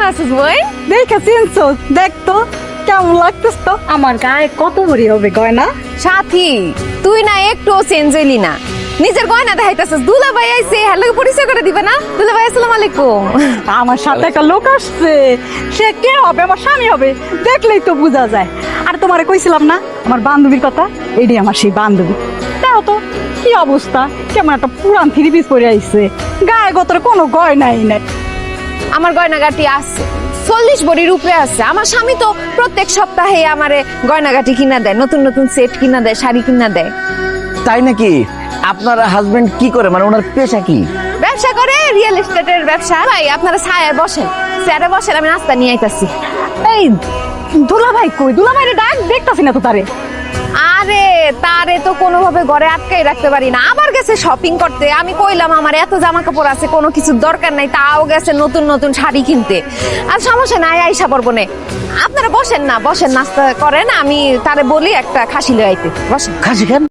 আছিস বই? দেখে চিনছ, দেখ তো কেমন লাগতেছ তো। আমার গায়ে কত ভরি হবে গয়না। সাথী, তুই না একটুও চেঞ্জ হইলি না। নিজের গয়না দেখাইতেছিস। দুলাভাই আইছে, হ্যালো পরিচয় করে দিবে না? দুলাভাই আসসালামু আলাইকুম। আমার সাথে একটা লোক আসছে, সে কে হবে? আমার স্বামী হবে, দেখলেই তো বোঝা যায়। আর তোমারে কইছিলাম না আমার বান্ধবীর কথা, এডি আমার সেই বান্ধবী। তাও তো কি অবস্থা, কেমন একটা পুরান থ্রি পিস পরে আইছে, গায়ে গতরে কোনো গয়নাই নাই। আমার গয়নাগাটি আছে, 40 ভরির উপরে আছে। আমার স্বামী তো প্রত্যেক সপ্তাহে আমারে গয়নাগাটি কিনা দেয়, নতুন নতুন সেট কিনা দেয়, শাড়ি কিনা দেয়। তাই নাকি? আপনার হাজবেন্ড কি করে, মানে ওনার পেশা কি? ব্যবসা করে, রিয়েল এস্টেটের ব্যবসা। ভাই আপনারা ছায়ায় বসেন, চেয়ারে বসেন, আমি নাস্তা নিয়ে আইতাছি। এই দুলাভাই কই? দুলাভাইরে ডাক, দেখতাছি না তো তারে। আরে তারে তো কোনোভাবে ঘরে আটকাই রাখতে পারি না, আবার গেছে শপিং করতে। আমি কইলাম আমার এত জামা কাপড় আছে, কোনো কিছুর দরকার নাই, তাও গেছে নতুন নতুন শাড়ি কিনতে। আর সমস্যা নাই, আইসা পড়বো নে। আপনারা বসেন না, বসেন, নাস্তা করেন। আমি তারে বলি একটা খাসি লয়ে আইতে। বসেন। খাসি খান?